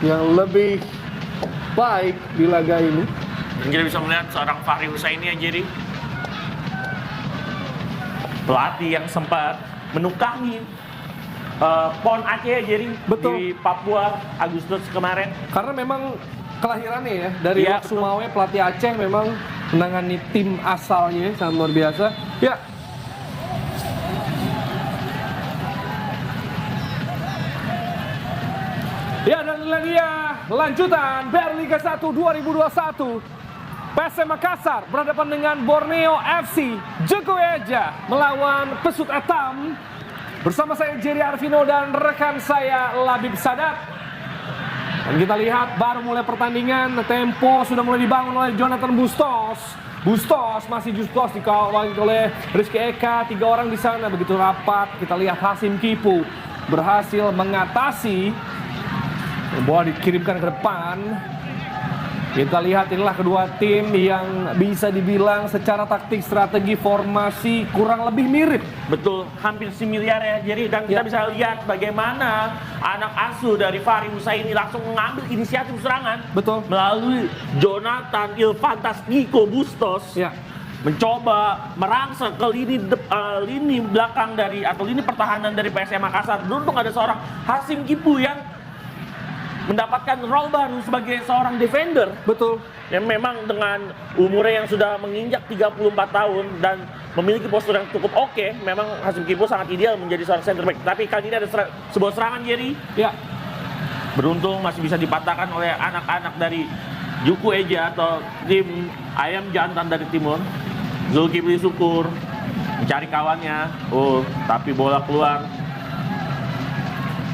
yang lebih baik di laga ini. Dan kita bisa melihat seorang Fahri Husaini ya, jadi pelatih yang sempat menukangi PON Aceh ya, jadi di Papua Agustus kemarin. Karena memang kelahirannya ya dari Ya, Lok Sumawe, pelatih Aceh memang menangani tim asalnya sangat luar biasa. Ya. Ya, dan lagi ya lanjutan Berliga 1 2021. PSM Makassar berhadapan dengan Borneo FC Jogoeja melawan Pesut Etam. Bersama saya Jerry Arvino dan rekan saya Labib Sadat. Dan kita lihat baru mulai pertandingan, tempo sudah mulai dibangun oleh Jonathan Bustos. Bustos masih Bustos dikawal oleh Rizky Eka, 3 orang di sana begitu rapat. Kita lihat Hasim Kipu berhasil mengatasi, bola dikirimkan ke depan. Kita lihat inilah kedua tim yang bisa dibilang secara taktik, strategi, formasi kurang lebih mirip. Betul, hampir similar ya, jadi dan kita bisa lihat bagaimana anak asuh dari Fahri Husaini langsung mengambil inisiatif serangan. Betul. Melalui Jonathan Ilfantas Niko Bustos. Ya. Mencoba merangsek ke lini belakang dari atau lini pertahanan dari PSM Makassar. Beruntung ada seorang Hasim Kipu yang mendapatkan role baru sebagai seorang defender. Betul. Yang memang dengan umurnya yang sudah menginjak 34 tahun dan memiliki postur yang cukup oke, memang Hasim Kipu sangat ideal menjadi seorang center back. Tapi kali ini ada sebuah serangan, Jerry. Ya. Beruntung masih bisa dipatahkan oleh anak-anak dari Juku Eja atau tim Ayam Jantan dari Timur. Zulkifli Syukur mencari kawannya. Tapi bola keluar.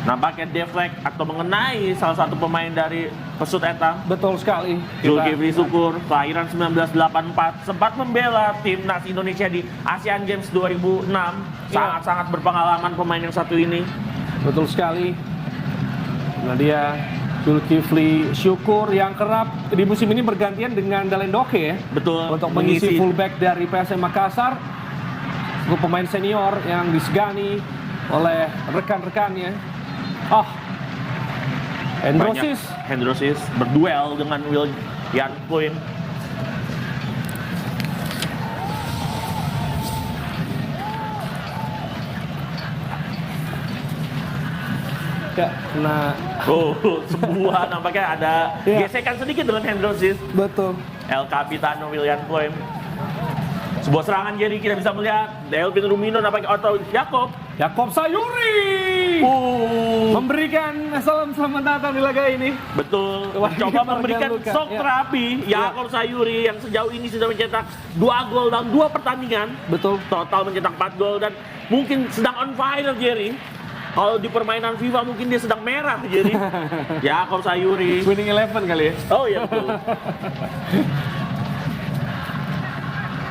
Nampaknya deflect atau mengenai salah satu pemain dari Pesut Etam. Betul sekali. Zulkifli Syukur, kelahiran 1984, sempat membela timnas Indonesia di Asian Games 2006. Sangat-sangat berpengalaman pemain yang satu ini. Betul sekali. Nah, dia Zulkifli Syukur yang kerap di musim ini bergantian dengan Dalendoke ya. Betul. Untuk mengisi fullback dari PSM Makassar. Untuk pemain senior yang disegani oleh rekan-rekannya. Hendrosis berduel dengan Willian Poin. Ya, nah. Sebuah nampaknya ada gesekan sedikit dengan Hendrosis. Betul. El Capitano Willian Poin. Sebuah serangan, jadi kita bisa melihat Delvin Rumino nampaknya atau Yakob Sayuri memberikan salam selamat datang di laga ini. Betul, mencoba memberikan shock terapi Yakob Sayuri yang sejauh ini sudah mencetak 2 gol dalam 2 pertandingan. Betul. Total mencetak 4 gol dan mungkin sedang on fire, Jerry. Kalau di permainan FIFA mungkin dia sedang merah, Jerry. Yakob Sayuri. Winning 11 kali ya. Oh iya betul.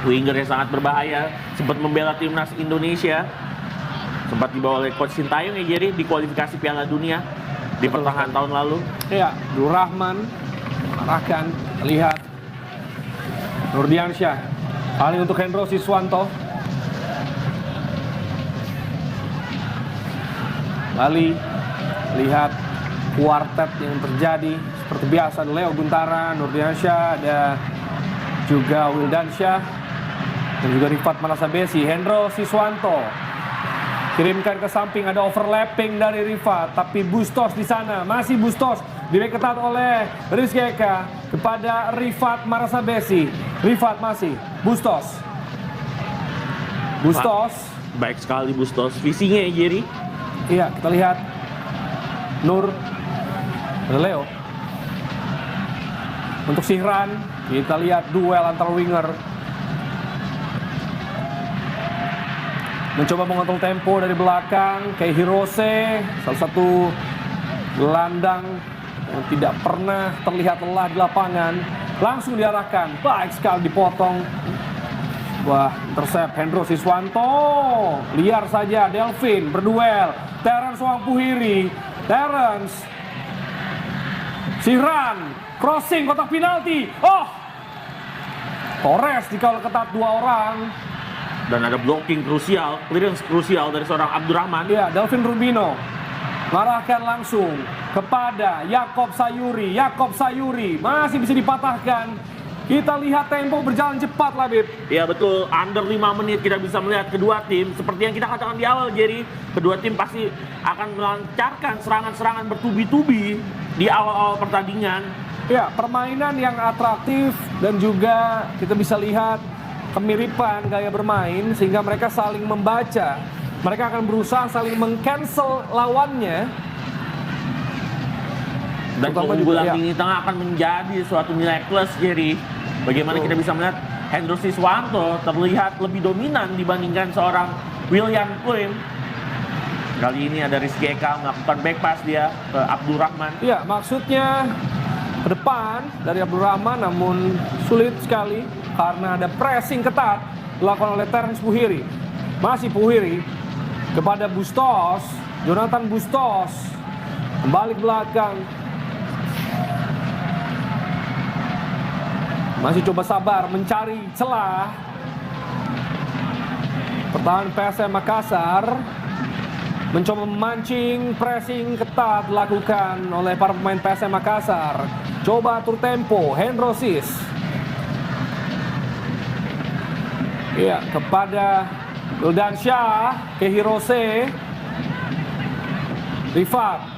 Winger yang sangat berbahaya, sempat membela timnas Indonesia, sempat dibawa oleh Coach Sintayong ya, jadi di kualifikasi Piala Dunia di pertengahan tahun lalu. Iya, Nur Rahman arahkan, lihat Nurdiansyah, kali untuk Hendro Siswanto. Bali, lihat kuartet yang terjadi seperti biasa, Leo Guntara, Nurdiansyah, ada juga Wildansyah. Dan juga Rifat Manasabesi, Hendro Siswanto kirimkan ke samping, ada overlapping dari Rifat, tapi Bustos di sana, masih Bustos direketat oleh Rizky Eka kepada Rifat Manasabesi. Rifat masih Bustos. Baik sekali Bustos, visinya ya, Jerry. Iya, kita lihat Nur Leo untuk Sihran. Kita lihat duel antar winger. Mencoba mengontrol tempo dari belakang, kayak Hirose, salah satu gelandang yang tidak pernah terlihat lelah di lapangan. Langsung diarahkan, baik sekali dipotong. Wah, intercept Hendro Siswanto. Liar saja, Delvin berduel. Terence Wangpuhiri, Terence. Sihran, crossing kotak penalti. Torres dikawal ketat 2 orang. Dan ada blocking clearance krusial dari seorang Abdurrahman. Ya, Delvin Rubino mengarahkan langsung kepada Yakob Sayuri. Yakob Sayuri masih bisa dipatahkan. Kita lihat tempo berjalan cepat, Labib. Ya betul, under 5 menit kita bisa melihat kedua tim. Seperti yang kita katakan di awal, Jerry, kedua tim pasti akan melancarkan serangan-serangan bertubi-tubi di awal-awal pertandingan. Ya, permainan yang atraktif dan juga kita bisa lihat kemiripan gaya bermain sehingga mereka saling membaca. Mereka akan berusaha saling meng-cancel lawannya. Dan keunggulan lini tengah akan menjadi suatu nilai plus, Jerry. Bagaimana kita bisa melihat Hendro Siswanto terlihat lebih dominan dibandingkan seorang William Pluim. Kali ini ada Rizky Eka melakukan back pass dia ke Abdurrahman. Iya, maksudnya ke depan dari Abdurrahman, namun sulit sekali karena ada pressing ketat dilakukan oleh Terence Puhiri. Masih Puhiri kepada Bustos, Jonathan Bustos kembali ke belakang. Masih coba sabar mencari celah. Pertahanan PSM Makassar mencoba memancing, pressing ketat dilakukan oleh para pemain PSM Makassar. Coba atur tempo, Hendrosis. Iya, kepada Wildansyah, Kehirose, Rifat.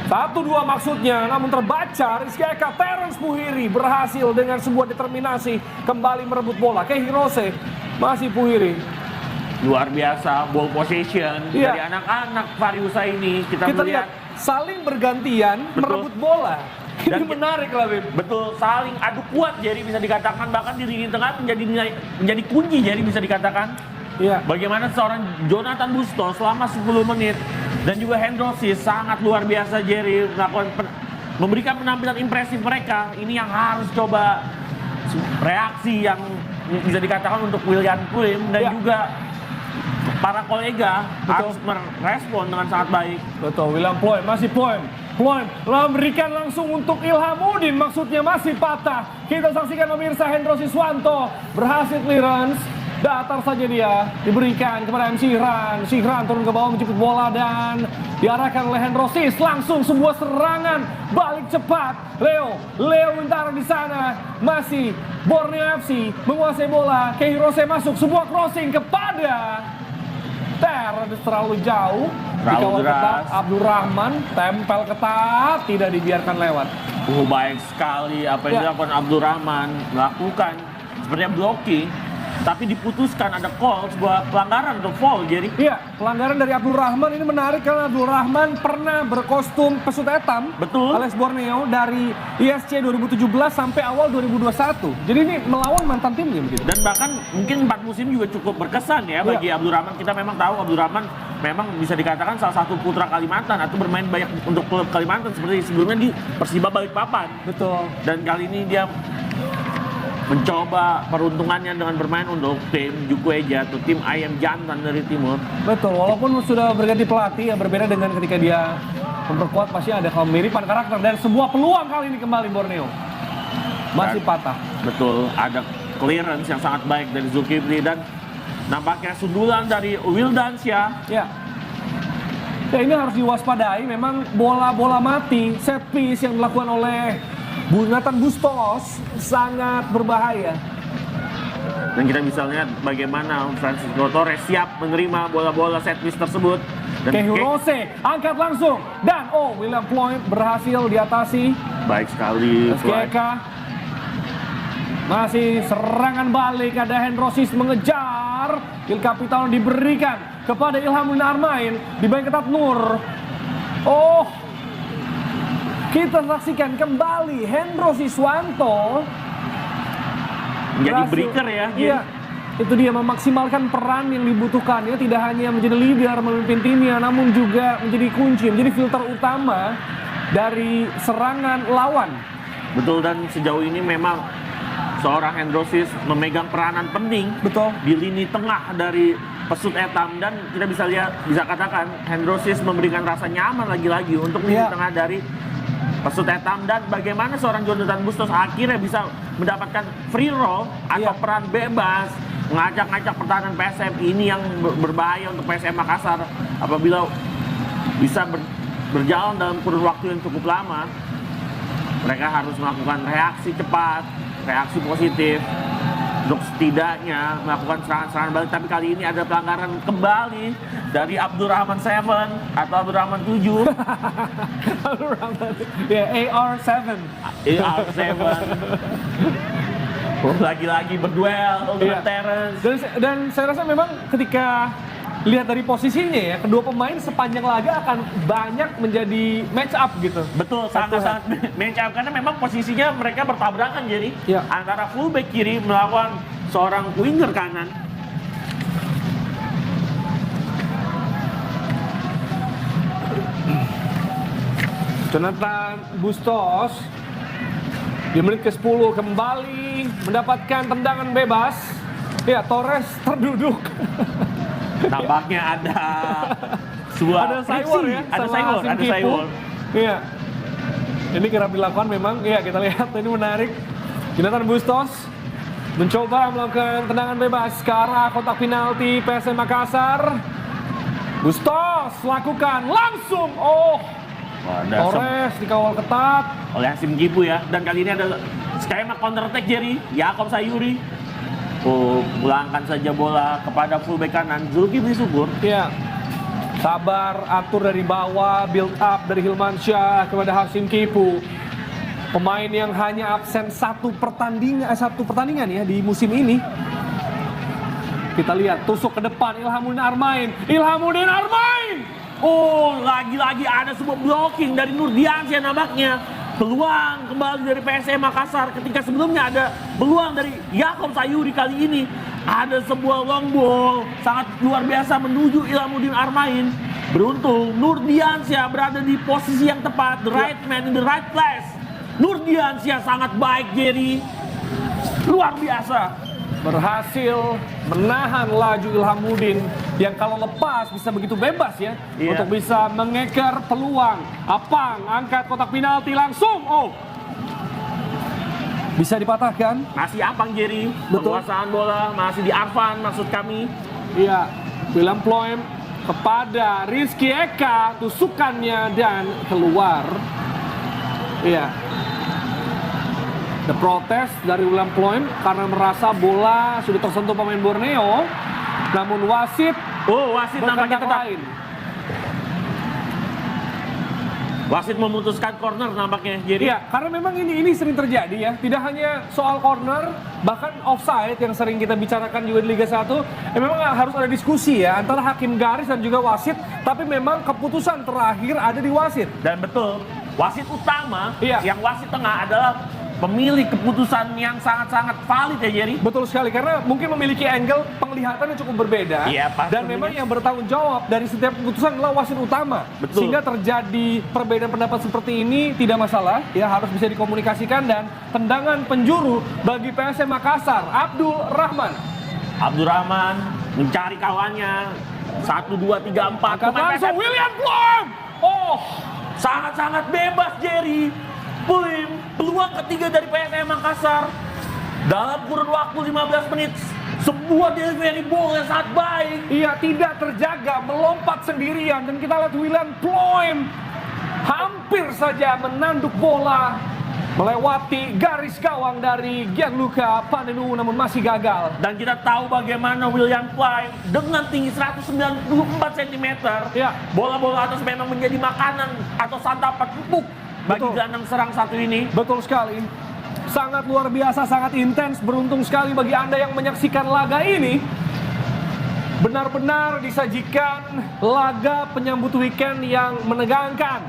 1-2 maksudnya, namun terbaca Rizky Eka. Terence Puhiri berhasil dengan sebuah determinasi kembali merebut bola. Kehirose, masih Puhiri. Luar biasa ball possession dari anak-anak Variusa ini. Kita lihat melihat saling bergantian merebut bola. Ini menarik lah, Bim. Betul, saling adu kuat, jadi bisa dikatakan bahkan di lini tengah menjadi kunci, jadi bisa dikatakan. Iya. Bagaimana seorang Jonathan Bustos selama 10 menit dan juga Hendrosis sangat luar biasa, Jerry, memberikan penampilan impresif mereka. Ini yang harus coba reaksi yang bisa dikatakan untuk William Pluim dan juga para kolega. Betul. Harus merespon dengan sangat baik. Betul, William Pluim, masih Pluim memberikan langsung untuk Ilhamuddin, maksudnya masih patah. Kita saksikan pemirsa, Hendro Siswanto berhasil clearance. Datar saja dia, diberikan kepada M. Syihran turun ke bawah menjemput bola dan diarahkan oleh Hendrosis. Langsung sebuah serangan balik cepat. Leo Wintara di sana, masih Borneo FC menguasai bola. Kehirose masuk, sebuah crossing kepada terlalu jauh. Dikawal ketat, Abdurrahman tempel ketat, tidak dibiarkan lewat. Baik sekali apa yang dilakukan Abdurrahman, melakukan sepertinya blocking. Tapi diputuskan ada call, sebuah pelanggaran atau foul, jadi. Iya, pelanggaran dari Abdurrahman ini menarik karena Abdurrahman pernah berkostum pesut etam. Betul. Alias Borneo dari ISC 2017 sampai awal 2021. Jadi ini melawan mantan timnya begitu. Dan bahkan mungkin 4 musim juga cukup berkesan ya bagi Abdurrahman. Kita memang tahu Abdurrahman memang bisa dikatakan salah satu putra Kalimantan atau bermain banyak untuk klub Kalimantan seperti sebelumnya di Persiba Balikpapan. Betul. Dan kali ini dia mencoba peruntungannya dengan bermain untuk tim Juku Eja atau tim Ayam Jantan dari Timur. Betul, walaupun sudah berganti pelatih yang berbeda dengan ketika dia memperkuat, pasti ada kemiripan karakter dan sebuah peluang kali ini kembali Borneo. Masih patah. Betul, ada clearance yang sangat baik dari Zulkifli dan nampaknya sundulan dari Wildansyah. Ya, ini harus diwaspadai, memang bola-bola mati, set piece yang dilakukan oleh Jonathan Bustos sangat berbahaya. Dan kita bisa lihat bagaimana Francisco Torres siap menerima bola-bola set piece tersebut. Kehirose angkat langsung dan William Pluim berhasil diatasi. Baik sekali. Eka. Masih serangan balik, ada Hendrosis mengejar. Il Capitano diberikan kepada Ilhamuddin Armain, dibayang ketat Nur. Kita saksikan kembali Hendro Siswanto menjadi breaker ya. Iya, itu dia memaksimalkan peran yang dibutuhkan. Dia tidak hanya menjadi leader memimpin timnya, namun juga menjadi kunci, menjadi filter utama dari serangan lawan. Betul, dan sejauh ini memang seorang Hendrosis memegang peranan penting. Betul. Di lini tengah dari pesut etam, dan kita bisa lihat, bisa katakan Hendrosis memberikan rasa nyaman lagi-lagi untuk lini tengah dari pesut etam. Dan bagaimana seorang Jonathan Bustos akhirnya bisa mendapatkan free roll atau peran bebas ngajak-ngajak pertahanan PSM ini yang berbahaya untuk PSM Makassar apabila bisa berjalan dalam kurun waktu yang cukup lama. Mereka harus melakukan reaksi cepat, reaksi positif untuk setidaknya melakukan serangan-serangan balik. Tapi kali ini ada pelanggaran kembali dari Abdurrahman 7 atau Abdurrahman 7. Ya, AR7. AR7. Lagi-lagi berduel dengan Terence. Dan saya rasa memang ketika lihat dari posisinya ya, kedua pemain sepanjang laga akan banyak menjadi match up gitu. Betul, sangat-sangat match up karena memang posisinya mereka bertabrakan jadi antara fullback kiri melawan seorang winger kanan. Jonathan Bustos di menit ke-10 kembali mendapatkan tendangan bebas. Ya, Torres terduduk. Nampaknya ada sebuah Saywar ya, ada Saywar. Iya. Ini kerap dilakukan memang. Iya, kita lihat ini menarik. Jonathan Bustos mencoba melakukan tendangan bebas ke arah kotak penalti PSM Makassar. Bustos lakukan langsung. Torres dikawal ketat oleh Hasim Kipu ya. Dan kali ini ada skema counter attack Jerry. Yakob Sayuri pulangkan saja bola kepada fullback kanan Zulkifli Syukur. Ya, sabar, atur dari bawah, build up dari Hilmansyah kepada Hasim Kipu. Pemain yang hanya absen satu pertandingan ya di musim ini. Kita lihat tusuk ke depan Ilhamuddin Armain. Lagi-lagi ada sebuah blocking dari Nurdiansyah nampaknya. Peluang kembali dari PSM Makassar ketika sebelumnya ada peluang dari Yakob Sayuri. Kali ini ada sebuah long ball sangat luar biasa menuju Ilhamuddin Armain. Beruntung Nurdiansyah berada di posisi yang tepat, the right man in the right place. Nurdiansyah sangat baik Jerry, luar biasa. Berhasil menahan laju Ilhamuddin yang kalau lepas bisa begitu bebas ya untuk bisa mengeker peluang. Apang angkat kotak penalti langsung. Bisa dipatahkan. Masih Apang Jerry. Penguasaan bola masih di Arfan maksud kami. Iya, William Ploem kepada Rizky Eka, tusukannya dan keluar. Iya. The protes dari William Ploem karena merasa bola sudah tersentuh pemain Borneo. Namun wasit nampaknya tetap. Wasit memutuskan corner nampaknya. Iya, karena memang ini sering terjadi ya. Tidak hanya soal corner, bahkan offside yang sering kita bicarakan juga di Liga 1. Memang harus ada diskusi ya antara hakim garis dan juga wasit. Tapi memang keputusan terakhir ada di wasit. Dan betul, wasit utama yang wasit tengah adalah pemilik keputusan yang sangat-sangat valid ya Jerry. Betul sekali, karena mungkin memiliki angle penglihatan yang cukup berbeda. Dan memang yang bertanggung jawab dari setiap keputusan adalah wasit utama. Betul. Sehingga terjadi perbedaan pendapat seperti ini tidak masalah, ya harus bisa dikomunikasikan. Dan tendangan penjuru bagi PSM Makassar, Abdurrahman mencari kawannya. 1, 2, 3, 4. Langsung William Ploem. Sangat-sangat bebas Jerry. Peluang ketiga dari PSM Makassar dalam kurun waktu 15 menit. Sebuah delivery ball yang sangat baik. Iya, tidak terjaga, melompat sendirian. Dan kita lihat William Ploem hampir saja menanduk bola melewati garis gawang dari Gianluca Panenu, namun masih gagal. Dan kita tahu bagaimana William Ploem dengan tinggi 194 cm. Bola-bola atas memang menjadi makanan atau santapan empuk bagi gelandang serang satu ini. Betul sekali. Sangat luar biasa, sangat intens. Beruntung sekali bagi Anda yang menyaksikan laga ini. Benar-benar disajikan laga penyambut weekend yang menegangkan.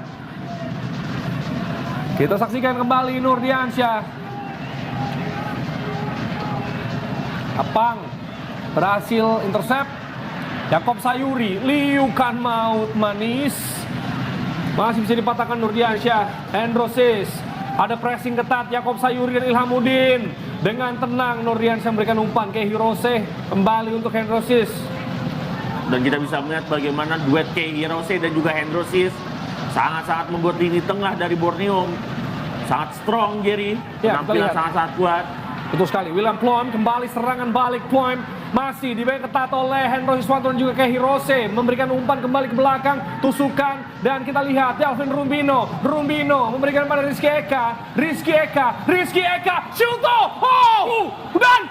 Kita saksikan kembali Nurdiansyah. Apang berhasil intercept. Yakob Sayuri, liukan maut manis. Masih bisa dipatahkan Nurdiansyah. Hendrosis. Ada pressing ketat Yakob Sayuri dan Ilhamuddin. Dengan tenang Nurdiansyah memberikan umpan ke Hirose. Kembali untuk Hendrosis. Dan kita bisa melihat bagaimana duet ke Hirose dan juga Hendrosis sangat-sangat membuat lini tengah dari Borneo sangat strong Jerry. Penampilan sangat-sangat kuat. Betul sekali, William Plum kembali serangan balik. Plum masih diberi ketat oleh Hendro Siswanto dan juga Kehi Rose, memberikan umpan kembali ke belakang, tusukan, dan kita lihat Delvin Rumbino memberikan pada Rizky Eka, Shuto, dan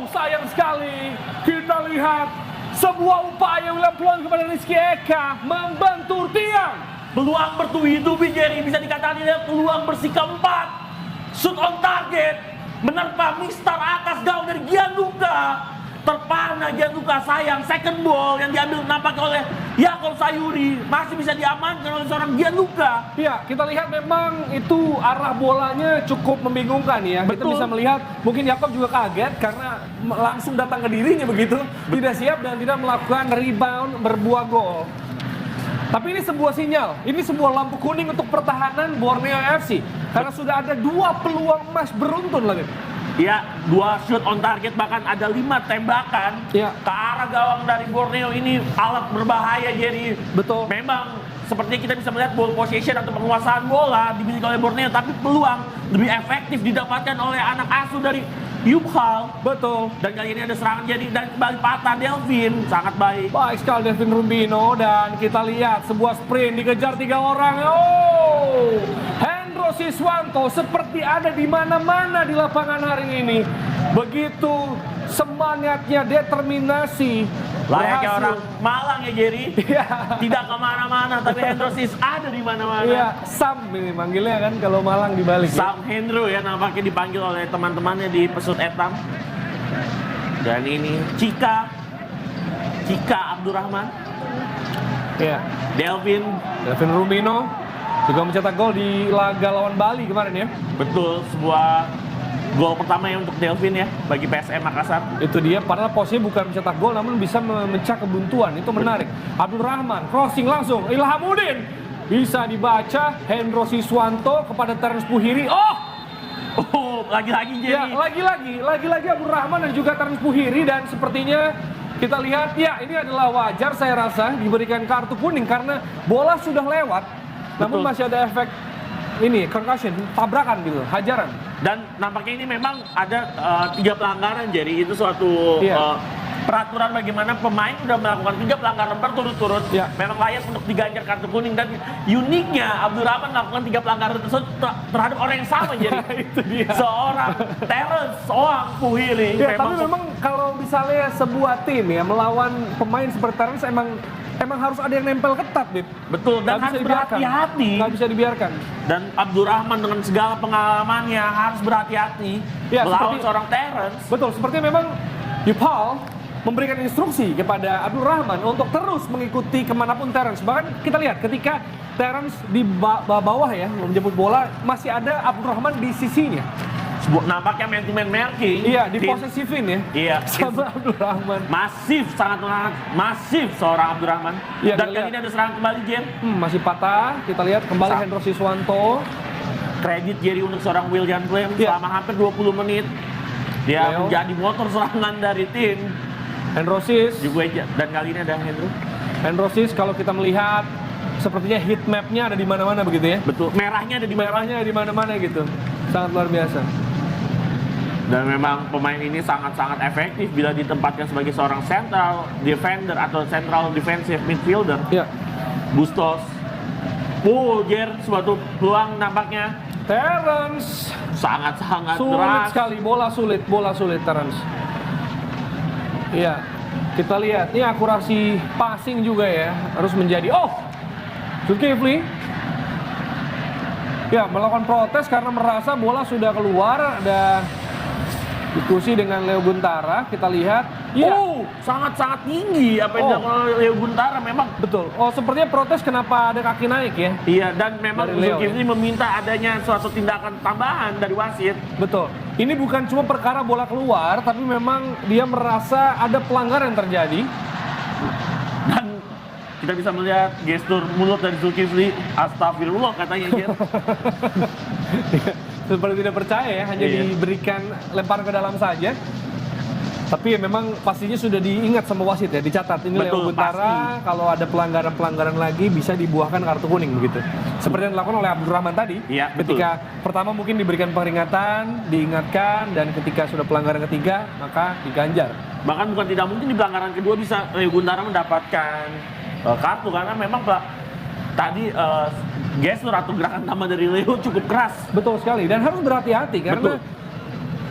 sayang sekali, kita lihat sebuah upaya William Plum kepada Rizky Eka membentur tiang. Peluang bertubi-tubi, Jerry, bisa dikatakan ini peluang bersih keempat, shoot on target, menerpa mistar atas gawang dari Gianluca. Terpana Gianluca, sayang second ball yang diambil nampaknya oleh Yakob Sayuri masih bisa diamankan oleh seorang Gianluca. Ya, kita lihat memang itu arah bolanya cukup membingungkan ya. Kita Betul. bisa melihat mungkin Yakob juga kaget karena langsung datang ke dirinya begitu, tidak siap dan tidak melakukan rebound berbuah gol. Tapi ini sebuah sinyal, ini sebuah lampu kuning untuk pertahanan Borneo FC karena sudah ada 2 peluang emas beruntun lagi. Ya, 2 shoot on target, bahkan ada 5 tembakan Ya. ke arah gawang dari Borneo. Ini alat berbahaya, jadi Betul. memang seperti kita bisa melihat ball possession atau penguasaan bola dimiliki oleh Borneo, tapi peluang lebih efektif didapatkan oleh anak asuh dari Yubhal. Betul. Dan kali ini ada serangan jadi dan kembali patah Delvin, sangat baik. Baik sekali Delvin Rumbino dan kita lihat sebuah sprint dikejar 3 orang. Hendro Siswanto seperti ada di mana-mana di lapangan hari ini. Begitu semangatnya, determinasi. Layaknya berhasil. orang Malang ya, Jerry. Iya. Tidak kemana-mana, tapi Hendro Sis ada di mana-mana. Iya, Sam ini manggilnya kan kalau Malang dibalik. Ya. Sam Hendro ya nampaknya dipanggil oleh teman-temannya di Pesut Etam. Dan ini Cika Abdurrahman, Iya. Delvin. Delvin Rumbino juga mencetak gol di laga lawan Bali kemarin ya. Betul, sebuah gol pertama ya untuk Delvin ya bagi PSM Makassar. Itu dia, padahal posisinya bukan mencetak gol namun bisa memecah kebuntuan. Itu menarik. Abdul Rahman crossing langsung Ilhamuddin, bisa dibaca Hendro Siswanto kepada Terence Puhiri. Lagi-lagi Ya, Jerry. lagi-lagi Abdul Rahman dan juga Terence Puhiri, dan sepertinya kita lihat ya ini adalah wajar saya rasa diberikan kartu kuning karena bola sudah lewat. Namun Betul. masih ada efek ini concussion, tabrakan gitu, hajaran. Dan nampaknya ini memang ada 3 pelanggaran, jadi itu suatu Iya. peraturan bagaimana pemain sudah melakukan 3 pelanggaran berturut-turut, Iya. memang layak untuk diganjar kartu kuning. Dan uniknya Abdurrahman melakukan 3 pelanggaran tersebut terhadap orang yang sama, jadi Itu dia. seorang Terence Oang Puhiri. Ya, tapi memang kalau misalnya sebuah tim ya melawan pemain seperti Terence emang harus ada yang nempel ketat, Bib. betul, dan Nggak harus bisa dibiarkan. berhati-hati. Nggak bisa dibiarkan. Dan Abdurrahman dengan segala pengalamannya harus berhati-hati Ya, melawan seperti- seorang Terence. Betul, sepertinya memang Yupal memberikan instruksi kepada Abdul Rahman untuk terus mengikuti kemanapun Terence. Bahkan kita lihat ketika Terence di bawah ya menjemput bola, masih ada Abdul Rahman di sisinya. Nampaknya man-to-man marking. Iya, di Tim- posesifin ya. Iya. Sama Abdul Rahman. Masif, sangat masif seorang Abdurrahman. Iya, Dan kita kali ini ada serangan kembali, Jer. Masih patah. Kita lihat kembali Sa- Hendro Siswanto. Kredit Jerry untuk seorang William Plum Iya. selama hampir 20 menit. Dia Leo. menjadi motor serangan dari tim Hendro Sis. juga. Dan kali ini ada Hendro. Hendro Sis kalau kita melihat sepertinya heat map-nya ada di mana-mana begitu ya. Betul. Merahnya ada di mana. Merahnya di mana-mana gitu. Sangat luar biasa. Dan memang pemain ini sangat-sangat efektif bila ditempatkan sebagai seorang central defender atau central defensive midfielder. Ya. Bustos. Jer, suatu peluang nampaknya Terence. sangat-sangat Sulit keras. sekali, bola sulit Terence. Iya, kita lihat ini akurasi passing juga ya harus menjadi. Zulkifli ya melakukan protes karena merasa bola sudah keluar. Ada diskusi dengan Leo Guntara, kita lihat. Iya, Sangat-sangat tinggi apa yang Oh. dilakukan oleh Leo Guntara memang. betul. Sepertinya protes kenapa ada kaki naik ya. Iya, dan memang Dari Leo, Zulkifli meminta adanya suatu tindakan tambahan dari wasit. Betul. Ini bukan cuma perkara bola keluar, tapi memang dia merasa ada pelanggaran yang terjadi. Dan kita bisa melihat gestur mulut dari Zulkifli, astagfirullah katanya, Jer. Seperti tidak percaya ya, hanya Iya. diberikan lempar ke dalam saja. Tapi ya memang pastinya sudah diingat sama wasit ya, dicatat. Ini Leo Betul, Guntara, kalau ada pelanggaran-pelanggaran lagi bisa dibuahkan kartu kuning begitu. Seperti yang dilakukan oleh Abdurrahman tadi. Iya, betul. Ketika pertama mungkin diberikan peringatan, diingatkan, dan ketika sudah pelanggaran ketiga, maka diganjar. Bahkan bukan tidak mungkin di pelanggaran kedua bisa Leo Guntara mendapatkan kartu karena memang tadi gestur atau gerakan tambah dari Leo cukup keras. Betul sekali, dan harus berhati-hati karena Betul.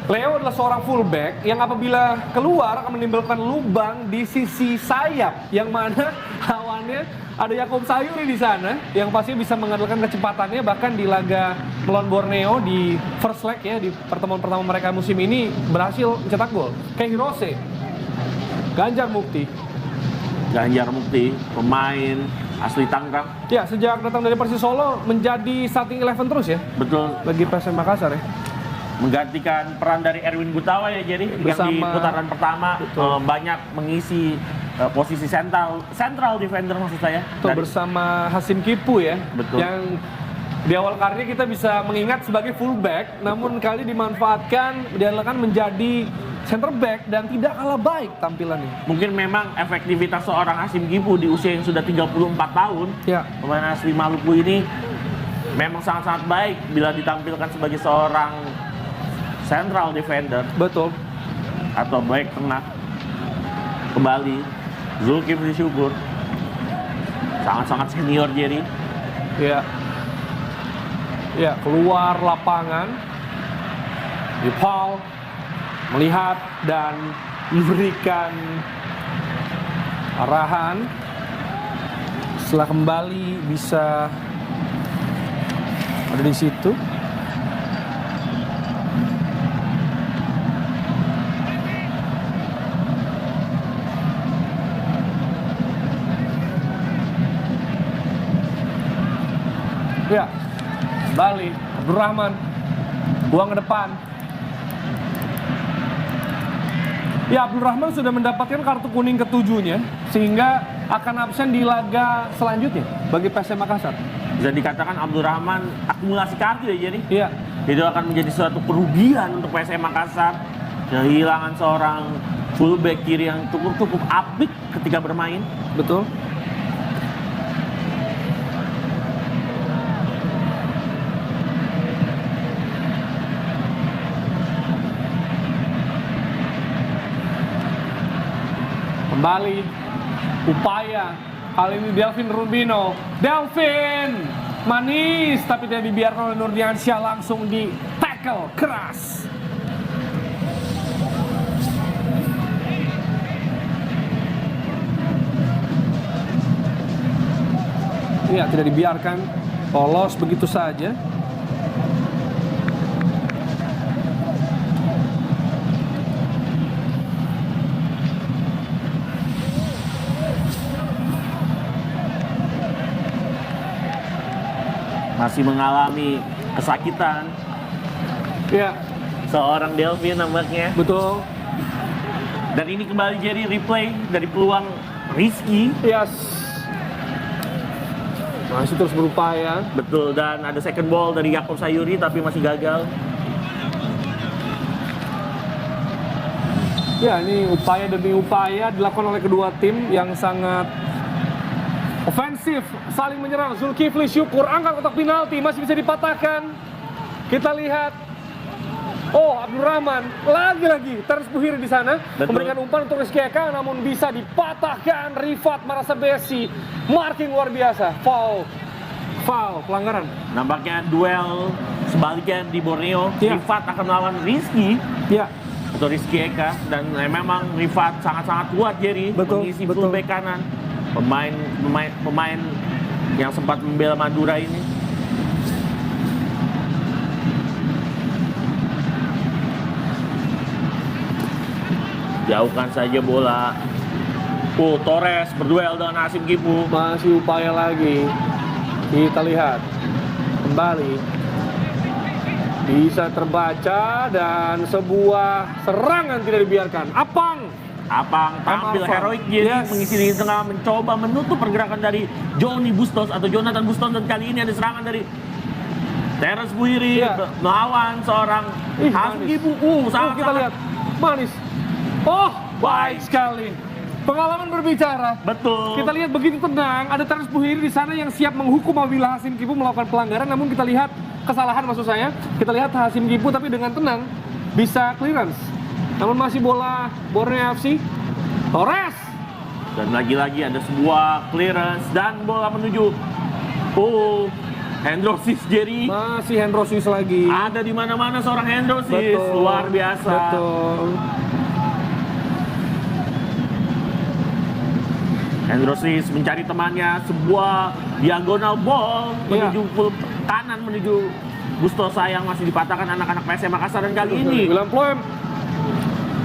Leo adalah seorang fullback yang apabila keluar akan menimbulkan lubang di sisi sayap, yang mana lawannya ada Yakob Sayuri di sana yang pasti bisa mengandalkan kecepatannya. Bahkan di laga melawan Borneo di first leg ya, di pertemuan pertama mereka musim ini berhasil mencetak gol. Kayak Hirose, Ganjar Mukti, Pemain asli Tangerang. ya sejak datang dari Persis Solo menjadi starting 11 terus ya Betul. bagi PSM Makassar ya. Menggantikan peran dari Erwin Gutawa ya, jadi yang di Bersama- putaran pertama banyak mengisi posisi central defender maksud saya. Tuh, Dari- bersama Hasim Kipu ya. Betul. Yang di awal karirnya kita bisa mengingat sebagai fullback, namun kali dimanfaatkan, diandalkan menjadi center back dan tidak kalah baik tampilannya. Mungkin memang efektivitas seorang Hasim Kipu di usia yang sudah 34 tahun, Ya, pemain asli Maluku ini memang sangat-sangat baik bila ditampilkan sebagai seorang central defender betul. atau back tengah. Kembali Zulkifli Syukur, sangat-sangat senior Jerry. Ya. Ya, keluar lapangan. Di Paul melihat dan memberikan arahan. Setelah kembali bisa ada di situ. Ya, kembali Abdurrahman, buang ke depan. Ya, Abdurrahman sudah mendapatkan kartu kuning ketujuhnya, sehingga akan absen di laga selanjutnya bagi PSM Makassar. Bisa dikatakan Abdurrahman akumulasi kartu ya Jerry. Iya, Itu akan menjadi suatu kerugian untuk PSM Makassar, kehilangan seorang fullback kiri yang cukup apik ketika bermain. betul. Kembali upaya, kali ini Delvin Rubino. Delvin manis, tapi tidak dibiarkan oleh Nurdiansyah, langsung di tackle keras. Iya, tidak dibiarkan lolos begitu saja. Masih mengalami kesakitan Iya, seorang Delvin nampaknya. betul. Dan ini kembali jadi replay dari peluang Rizky. Yes. Masih terus berupaya. Betul, dan ada second ball dari Yakob Sayuri tapi masih gagal. Ya, ini upaya demi upaya dilakukan oleh kedua tim yang sangat ofensif, saling menyerang. Zulkifli Syukur angkat kotak penalti, masih bisa dipatahkan. Kita lihat, oh Abdurrahman lagi-lagi Terence Buhiri di sana. Betul. Memberikan umpan untuk Rizky Eka, namun bisa dipatahkan. Rifat Marasabesi, marking luar biasa. Foul, pelanggaran. Nampaknya duel sebaliknya di Borneo. Iya. Rifat akan melawan Rizky Ya, atau Rizky Eka, dan memang Rifat sangat-sangat kuat Jerry Betul, mengisi betul. fullback kanan. Pemain yang sempat membela Madura ini. Jauhkan saja bola. Torres berduel dengan Hasim Kipu. masih upaya lagi. Kita lihat kembali, bisa terbaca dan sebuah serangan tidak dibiarkan. Apang Tampil Alfa. heroik Jerry, Yes. mengisi di tengah, mencoba menutup pergerakan dari Johnny Bustos atau Jonathan Bustos, dan kali ini ada serangan dari Terence Buhiri Iya. melawan seorang Ih, Hasim manis. Kipu. Kita lihat manis. Oh, baik sekali. Pengalaman berbicara. Betul. Kita lihat begitu tenang, ada Terence Puhiri di sana yang siap menghukum apabila Hasim Kipu melakukan pelanggaran. Namun kita lihat kesalahan maksud saya. Kita lihat Hasim Kipu tapi dengan tenang bisa clearance. Namun masih bola Borneo FC. Torres. Dan lagi-lagi ada sebuah clearance dan bola menuju Hendrosis Jerry. Masih Hendrosis lagi. Ada di mana-mana seorang Hendrosis. Betul. Luar biasa. Betul. Hendrosis mencari temannya, sebuah diagonal ball menuju kanan menuju Gustosa yang masih dipatahkan anak-anak PSM Makassar. Dan kali ini William Ploem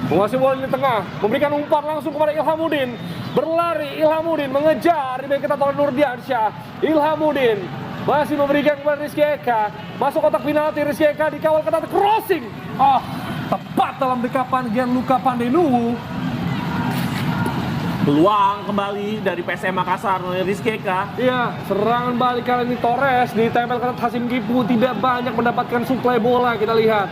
menguasai bola di tengah, memberikan umpan langsung kepada Ilhamuddin. Berlari Ilhamuddin mengejar di bek kita oleh Nurdiansyah. Ilhamuddin masih memberikan kepada Rizky Eka. Masuk kotak penalti, Rizky Eka dikawal ketat, crossing. Tepat dalam dekapan Gianluca Pandenuwu. peluang kembali dari PSM Makassar oleh Rizky Eka. Iya, serangan balik kali ini Torres ditempel ke Hasim Kipu, tidak banyak mendapatkan suplai bola. Kita lihat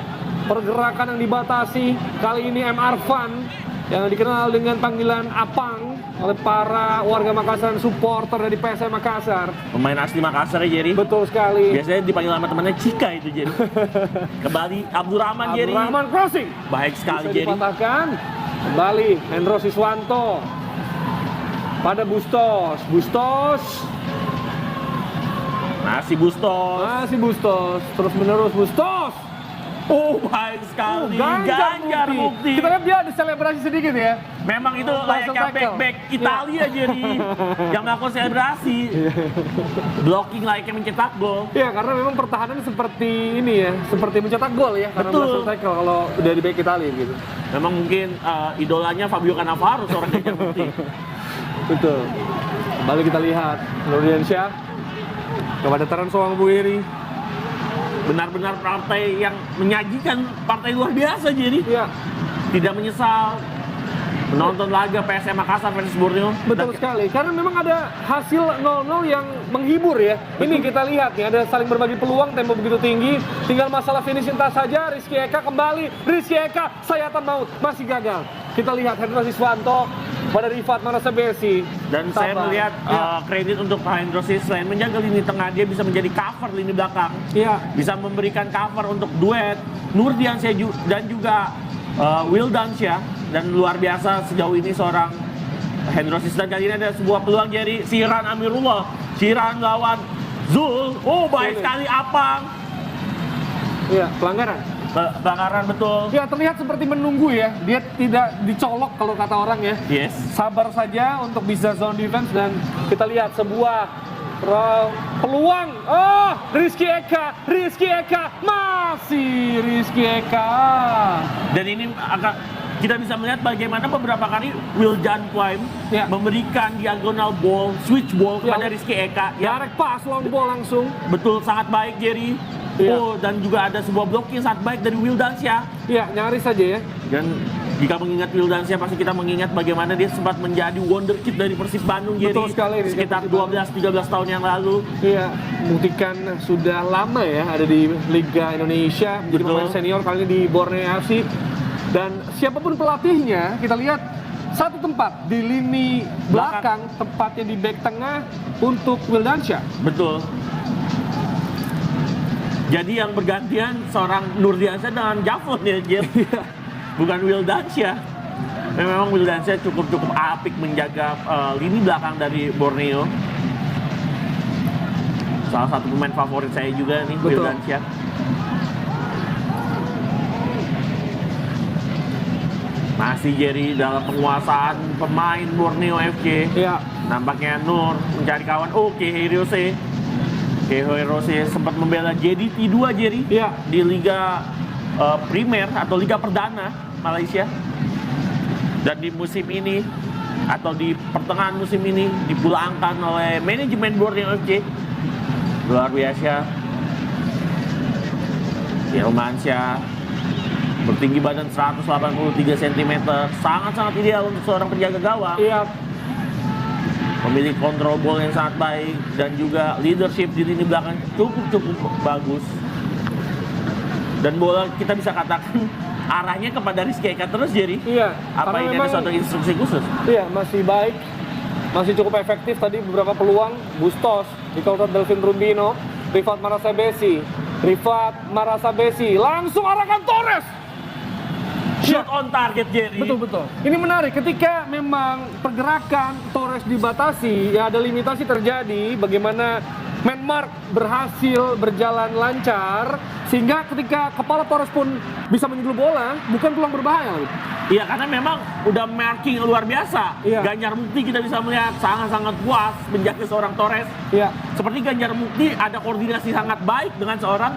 pergerakan yang dibatasi. Kali ini M. Arfan yang dikenal dengan panggilan Apang oleh para warga Makassar dan supporter dari PSM Makassar. Pemain asli Makassar ya, Jerry. Betul sekali. Biasanya dipanggil sama temannya Cika itu, Jerry. Kembali Abdurrahman, Jerry. Abdurrahman crossing. Baik sekali, Bisa Jerry. dipatahkan. Kembali Hendro Siswanto pada Bustos. Bustos. Masih Bustos. Masih Bustos. Terus menerus Bustos. Oh, baik sekali. Ganjar Mukti. Kita lihat dia ada selebrasi sedikit ya. Memang itu Langsung layaknya tackle. back Italia, Jerry. Yang melakukan selebrasi. Blocking layaknya mencetak gol. Iya, karena memang pertahanan seperti ini ya, seperti mencetak gol ya. Karena Betul. langsung tackle kalau dari back Italia gitu. Memang mungkin idolanya Fabio Cannavaro, seorang Ganjar Mukti. Betul. Kembali kita lihat Nurdiansyah kepada Terence Puhiri. Benar-benar partai yang menyajikan partai luar biasa, Jerry. Iya, Tidak menyesal menonton laga PSM Makassar versus Borneo. betul sekali. Karena memang ada hasil 0-0 yang menghibur ya. Ini kita lihat nih, ada saling berbagi peluang, tempo begitu tinggi. Tinggal masalah finish entah saja. Rizky Eka kembali. Rizky Eka, sayatan maut. Masih gagal. Kita lihat Hendro Siswanto pada Rifat Marasabesi. Dan saya melihat kredit untuk Hendrosis, selain menjaga lini tengah, dia bisa menjadi cover lini belakang. Iya. Bisa memberikan cover untuk duet Nurdiansyah dan juga Wildansyah. Dan luar biasa sejauh ini seorang Hendrosis. Dan kali ini ada sebuah peluang, Jerry. Siran Amirullah. Siran lawan Zul. Oh, baik sekali Apang. Iya, pelanggaran. Pelanggaran betul. Ya, terlihat seperti menunggu ya. Dia tidak dicolok kalau kata orang ya. Yes. Sabar saja untuk bisa zone defense. Dan kita lihat sebuah peluang. Oh, Rizky Eka. Rizky Eka. Masih Rizky Eka. Dan ini akan kita bisa melihat bagaimana beberapa kali Wildan Prime memberikan diagonal ball, switch ball kepada Rizky Eka. Direct pass, long ball langsung. Betul, sangat baik, Jerry. Oh, dan juga ada sebuah blocking sangat baik dari Wildansyah. Iya, nyaris saja ya. Dan jika mengingat Wildansyah, pasti kita mengingat bagaimana dia sempat menjadi wonderkid dari Persib Bandung, Jerry. Betul sekali. Sekitar 12-13 tahun yang lalu. Iya, buktikan sudah lama ya ada di Liga Indonesia. Jadi pemain senior kali ini di Borneo FC. Dan siapapun pelatihnya, kita lihat satu tempat di lini belakang, tempatnya di back tengah untuk Wildansyah. Betul. Jadi yang bergantian seorang Nurdiansyah dengan Javon ya, Jerry. Bukan Wildansyah. Memang Wildansyah cukup apik menjaga lini belakang dari Borneo. Salah satu pemain favorit saya juga nih, Wildansyah. Masih Jerry dalam penguasaan pemain Borneo FC. Iya. Nampaknya Nur mencari kawan. Oke, Hirose. Hirose sempat membela JDT 2, Jerry. Iya. Di Liga Primer atau Liga Perdana Malaysia. Dan di musim ini atau di pertengahan musim ini dipulangkan oleh manajemen Borneo FC. Luar biasa. Irmansyah bertinggi badan 183 cm, sangat-sangat ideal untuk seorang penjaga gawang. Iya. Memiliki kontrol bola yang sangat baik dan juga leadership di lini belakang cukup bagus. Dan bola kita bisa katakan arahnya kepada Rizky Eka terus, Jerry. Iya. Apa karena ini ada memang- suatu instruksi khusus? Iya, masih baik. Masih cukup efektif tadi beberapa peluang. Bustos, dikontrol Delvin Rubino, Rifat Marasabesi, langsung arahkan Torres. Shoot on target, Jerry. Betul. Ini menarik ketika memang pergerakan Torres dibatasi, ya ada limitasi terjadi. Bagaimana Manmark berhasil berjalan lancar sehingga ketika kepala Torres pun bisa menyundul bola, bukan peluang berbahaya. Iya, karena memang udah marking luar biasa. Iya. Ganjar Mukti kita bisa melihat sangat-sangat puas menjaga seorang Torres. Iya, Seperti Ganjar Mukti ada koordinasi sangat baik dengan seorang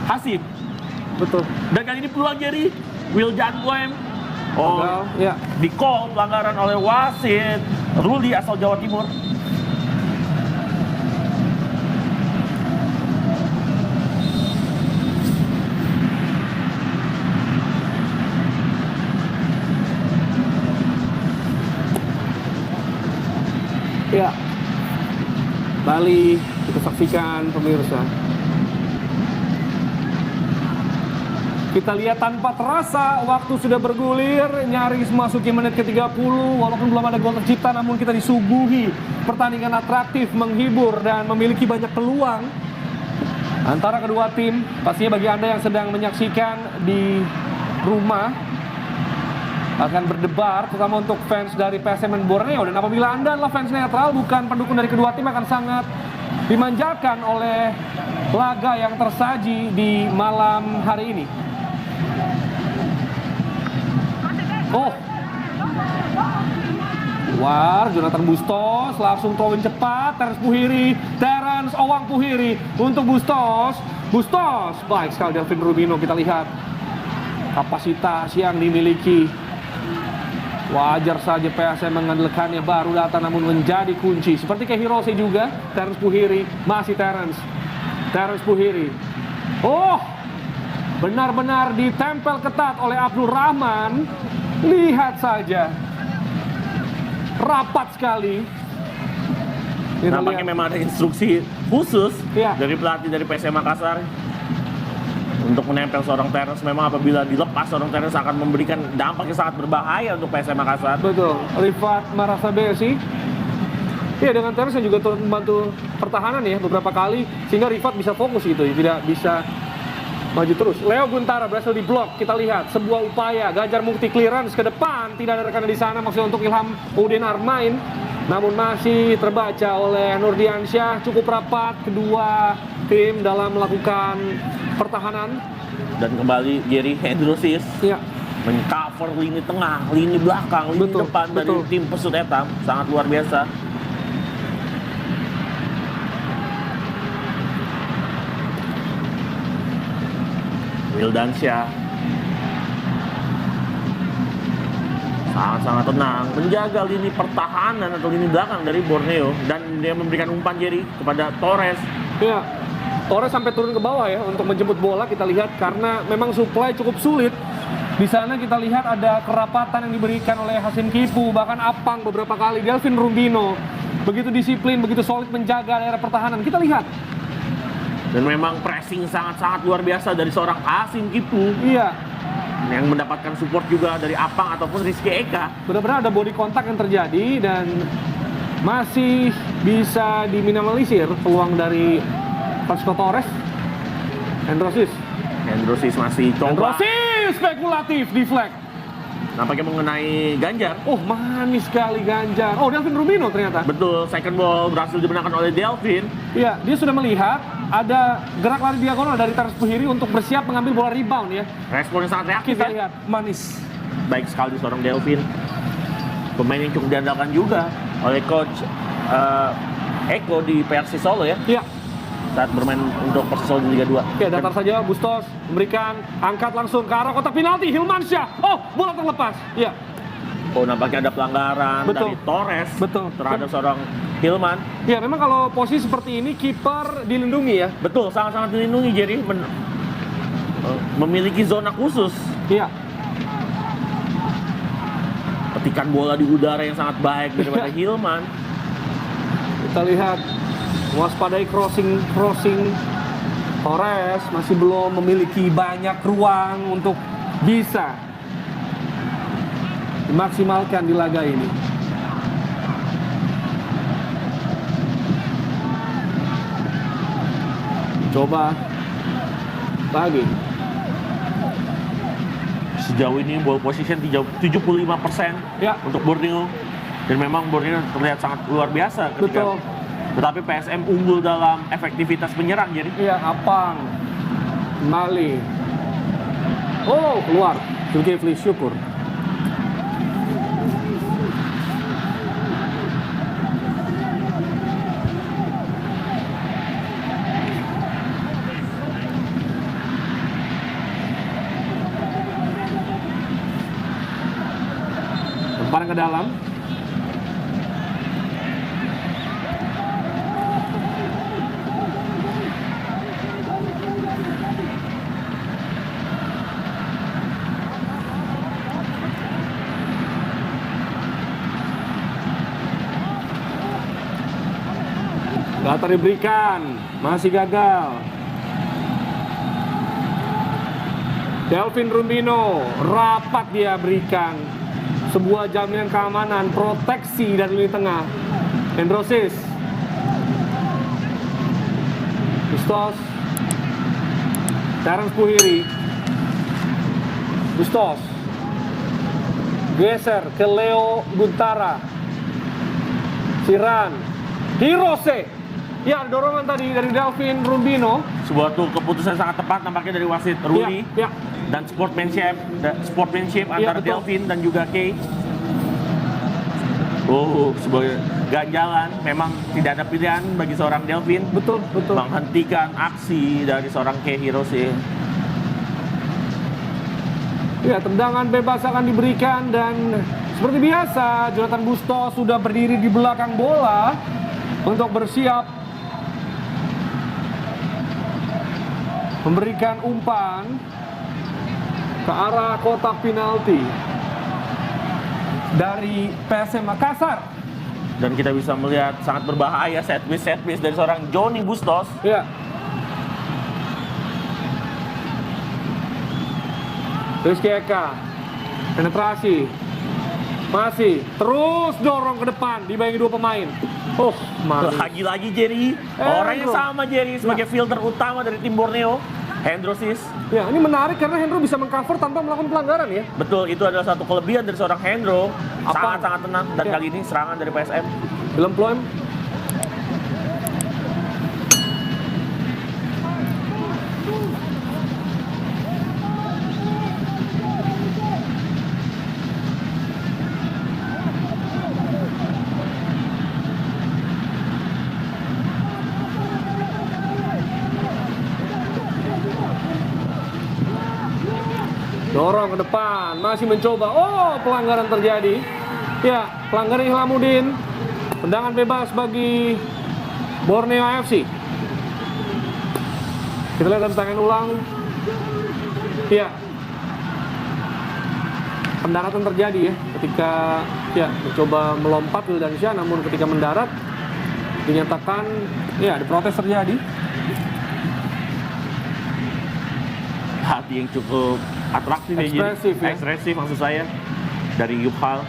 Hasim. betul. Dan kali ini peluang Jerry, Wiljan Boem. Oh, Gagal, ya. di call pelanggaran oleh wasit Ruli asal Jawa Timur. Ya. Bali kita saksikan pemirsa. Kita lihat tanpa terasa waktu sudah bergulir, nyaris memasuki menit ke-30 walaupun belum ada gol tercipta, namun kita disuguhi pertandingan atraktif, menghibur dan memiliki banyak peluang antara kedua tim. Pastinya bagi Anda yang sedang menyaksikan di rumah akan berdebar, terutama untuk fans dari PSM Borneo. Dan apabila Anda adalah fans netral, bukan pendukung dari kedua tim, akan sangat dimanjakan oleh laga yang tersaji di malam hari ini. Oh, War, Jonathan Bustos langsung throw-in cepat, Terence Owang Puhiri untuk Bustos, baik sekali Delvin Rubino. Kita lihat kapasitas yang dimiliki. Wajar saja PSM mengandalkannya, baru datang namun menjadi kunci. Seperti kayak Hirose juga, Terence Puhiri, masih Terence Puhiri. Oh, benar-benar ditempel ketat oleh Abdul Rahman. Lihat saja, rapat sekali. Kita Nampaknya lihat. memang ada instruksi khusus Iya. dari pelatih dari PSM Makassar untuk menempel seorang Terence. Memang apabila dilepas seorang Terence akan memberikan dampak yang sangat berbahaya untuk PSM Makassar. Betul, Rifat Marasabesi. Iya, dengan Terence yang juga turut membantu pertahanan ya beberapa kali, sehingga Rifat bisa fokus gitu, tidak bisa maju terus. Leo Guntara berhasil diblok. Kita lihat sebuah upaya Ganjar Mukti clearance ke depan, tidak ada rekan di sana, maksudnya untuk Ilham Udin Armain, namun masih terbaca oleh Nurdiansyah. Cukup rapat kedua tim dalam melakukan pertahanan. Dan kembali Jerry Hedrosis Ya, mengcover lini tengah, lini belakang, lini Betul, depan dari betul. tim Pesut Etam. Sangat luar biasa. Wildansyah sangat-sangat tenang menjaga lini pertahanan atau lini belakang dari Borneo, dan dia memberikan umpan Jerry kepada Torres. ya. Torres sampai turun ke bawah ya untuk menjemput bola. Kita lihat karena memang supply cukup sulit. Di sana kita lihat ada kerapatan yang diberikan oleh Hasim Kipu, bahkan Apang beberapa kali. Delvin Rubino begitu disiplin, begitu solid menjaga daerah pertahanan. Kita lihat. Dan memang pressing sangat-sangat luar biasa dari seorang Hasim Kipu Iya, yang mendapatkan support juga dari Apang ataupun Rizky Eka. benar-benar ada body contact yang terjadi dan masih bisa diminimalisir peluang dari Francisco Torres. Hendrosis masih coba, Androsis spekulatif di flag. nampaknya mengenai Ganjar. Oh, manis sekali Ganjar. Oh, Delvin Rubino ternyata. Betul, second ball berhasil dimenangkan oleh Delvin. Iya, dia sudah melihat ada gerak lari diagonal dari Terence Puhiri untuk bersiap mengambil bola rebound ya. Responnya sangat reaktif Kita ya. lihat, manis. Baik sekali seorang Delvin. Pemain yang cukup diandalkan juga oleh coach Eko di PRC Solo ya, Iya, saat bermain untuk Persisolo di Liga 2. ya datar saja Bustos memberikan angkat langsung ke arah kotak penalti Hilmansyah. Oh, bola terlepas. Iya, Oh, nampaknya ada pelanggaran Betul. dari Torres Betul. terhadap seorang Hilman. ya memang kalau posisi seperti ini kiper dilindungi ya. Betul, sangat-sangat dilindungi, jadi memiliki zona khusus. Iya, Petikan bola di udara yang sangat baik daripada Hilman. kita lihat waspadai crossing. Torres masih belum memiliki banyak ruang untuk bisa dimaksimalkan di laga ini. Coba lagi. Sejauh ini ball position 75% Ya. untuk Borneo. Dan memang Borneo terlihat sangat luar biasa ketika. Betul. Tetapi PSM unggul dalam efektivitas menyerang, jadi Iya, Apang kembali. Oh, keluar. Zulkifli Syukur. Lemparan ke dalam. Datar diberikan, masih gagal. Delvin Rumbino, rapat dia berikan sebuah jaminan keamanan, proteksi dari lini tengah. Hendrosis, Bustos, Terence Puhiri, Bustos, geser ke Leo Guntara, Siran, Hirose. Ya, dorongan tadi dari Delvin Rumbino. sebuah tuh keputusan sangat tepat nampaknya dari wasit Ruli. Ya, ya. Dan sportsmanship antara betul. Delvin dan juga Kay. Oh, sebuah ganjalan. Memang tidak ada pilihan bagi seorang Delvin Betul, betul. menghentikan aksi dari seorang Kay Hirose. Ya, tendangan bebas akan diberikan dan seperti biasa Jonathan Bustos sudah berdiri di belakang bola untuk bersiap memberikan umpan ke arah kotak penalti dari PSM Makassar. Dan kita bisa melihat sangat berbahaya set piece dari seorang Johnny Bustos. Ya. Rizky Eka, penetrasi, masih terus dorong ke depan, dibayangi dua pemain. Oh, manis. Lagi-lagi Jerry, orang yang Hendro. sama Jerry sebagai filter utama dari tim Borneo, Hendrosis. Ya, ini menarik karena Hendro bisa mengcover tanpa melakukan pelanggaran ya. Betul, itu adalah satu kelebihan dari seorang Hendro. Apa? Sangat-sangat tenang. Dan Ya. kali ini serangan dari PSM. Film Ploem. Dorong ke depan, masih mencoba. Oh, pelanggaran terjadi. Ya, pelanggaran Ihlamuddin. Tendangan bebas bagi Borneo AFC. Kita lihat tangan ulang. Ya. Pendaratan terjadi ya ketika ya mencoba melompat Wildansyah, namun ketika mendarat dinyatakan ya ada protes terjadi. Hati yang cukup atraktif ya, Jerry. Ekspresif, ya. Ekspresif maksud saya dari Yukhal.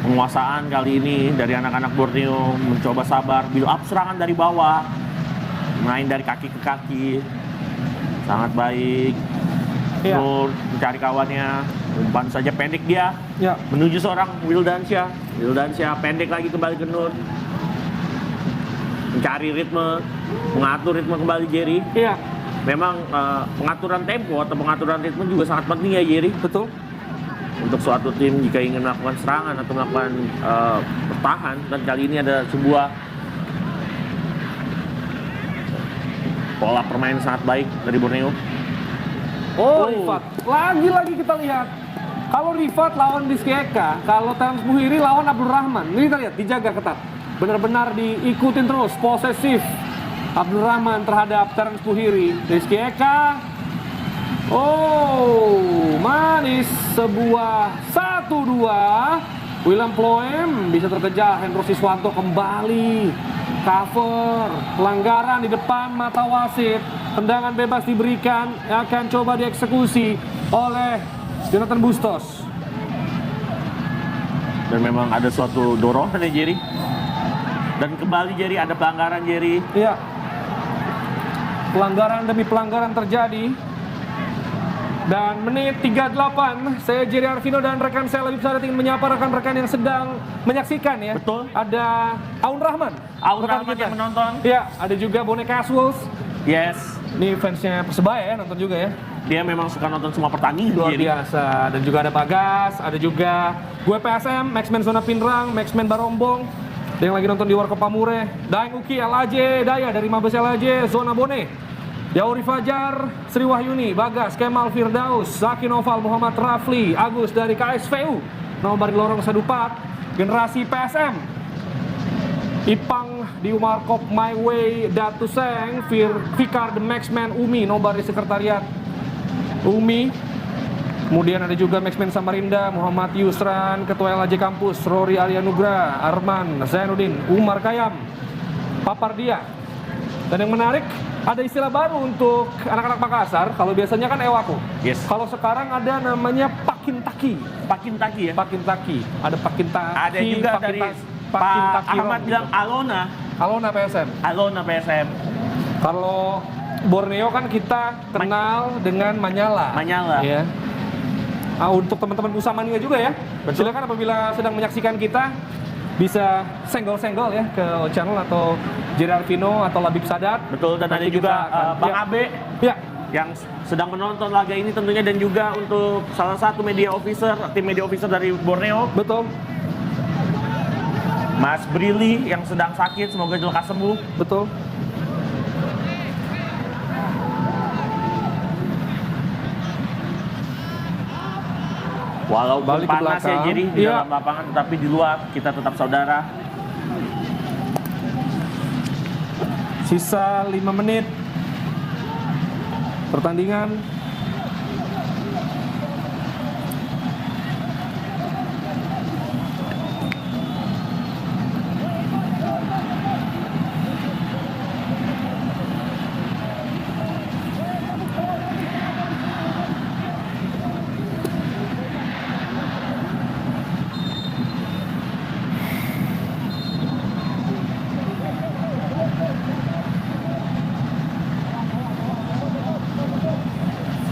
Penguasaan kali ini dari anak-anak Borneo mencoba sabar, build up serangan dari bawah, main dari kaki ke kaki, sangat baik. Ya. Nur mencari kawannya, umpan saja pendek dia Ya. menuju seorang Wildansyah. Wildansyah pendek lagi kembali ke Nur, mencari ritme, mengatur ritme kembali Jerry. Iya, Memang pengaturan tempo atau pengaturan ritme juga sangat penting ya Jerry. betul. Untuk suatu tim jika ingin melakukan serangan atau melakukan bertahan. Dan kali ini ada sebuah pola permainan sangat baik dari Borneo. Oh, Rifat. Lagi-lagi kita lihat. Kalau Rifat lawan Rizky Eka, kalau Terence Puhiri lawan Abdul Rahman. Ini kita lihat, dijaga ketat. Benar-benar diikutin terus, posesif. Abdul Rahman terhadap Terence Puhiri. Rizky Eka. Oh, manis. Sebuah 1-2. William Ploem bisa terkejar. Hendro Siswanto kembali. Cover. Pelanggaran di depan mata wasit. Tendangan bebas diberikan, akan coba dieksekusi oleh Jonathan Bustos. Dan memang ada suatu dorongan ya Jerry. Dan kembali Jerry, ada pelanggaran Jerry. Iya. Pelanggaran demi pelanggaran terjadi. Dan menit 38, saya Jerry Arvino dan rekan saya Labib Sadat ingin menyapa rekan-rekan yang sedang menyaksikan ya. Betul. Ada Aun Rahman. Aun rekan Rahman kita yang menonton. Iya, ada juga Bonek Casuals. Yes. Ini fansnya Persebaya ya, nonton juga ya. Dia memang suka nonton semua pertandingan Luar Jerry. biasa. Dan juga ada Bagas, ada juga gue PSM, Maxman Zona Pinrang, Maxman Barombong. Ada yang lagi nonton di Warkop Pamure. Daeng Uki, LAJ, Daya dari Mabes LAJ, Zona Bone. Yauri Fajar, Sri Wahyuni, Bagas, Kemal Firdaus, Zaki Noval, Muhammad Rafli, Agus dari KSVU, Nobar di Lorong Sadupat, Generasi PSM, Ipang di Umarkop, My Way, Datu Seng, Fikar The Maxman, Umi, Nobar di Sekretariat Umi. Kemudian ada juga Maxman Samarinda, Muhammad Yusran, Ketua LAJ Kampus, Rory Aryanugra, Arman, Zainuddin, Umar Kayam, Papardia. Dan yang menarik, ada istilah baru untuk anak-anak Makassar. Kalau biasanya kan ewaku. Yes. Kalau sekarang ada namanya pakintaki. Pakintaki ya. Pakintaki. Ada pakintaki. Ada juga dari Pak Ahmad bilang Alona. Alona PSM. Alona PSM. Kalau Borneo kan kita kenal dengan Manyala. Manyala. Ya. Untuk teman-teman Usamania juga ya. Betul. Silakan apabila sedang menyaksikan kita bisa senggol-senggol ya ke channel atau Jerry Arvino atau Labib Sadat. Betul, dan Nanti ada juga kita akan- Bang ya. Abe Ya. yang sedang menonton laga ini tentunya, dan juga untuk salah satu media officer, tim media officer dari Borneo, Betul. Mas Brili yang sedang sakit, semoga lekas sembuh. Betul. Walaupun Balik ke panas ya belakang. jadi di Iya. dalam lapangan, tetapi di luar kita tetap saudara. Sisa 5 menit pertandingan.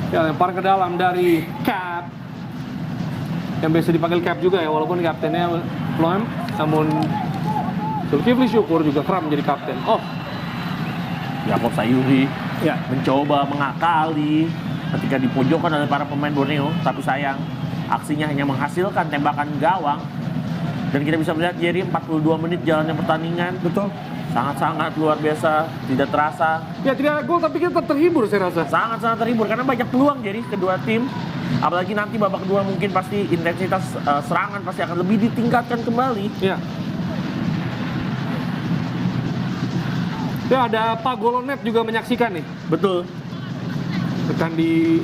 Ya, lempar ke dalam dari Cap. Yang biasa dipanggil Cap juga ya, walaupun kaptennya Loem, namun Zulkifli Syukur juga kerap menjadi kapten. Oh, Yakob Sayuri ya. mencoba mengakali ketika dipojokkan oleh para pemain Borneo, tapi sayang aksinya hanya menghasilkan tembakan gawang. Dan kita bisa melihat Jerry 42 menit jalannya pertandingan, Betul. sangat-sangat luar biasa, tidak terasa. Ya, tidak ada gol tapi kita tetap terhibur saya rasa. Sangat-sangat terhibur karena banyak peluang jadi kedua tim. Apalagi nanti babak kedua mungkin pasti intensitas serangan pasti akan lebih ditingkatkan kembali. Ya. Ya, ada Pak Golonet juga menyaksikan nih. Betul. Tekan di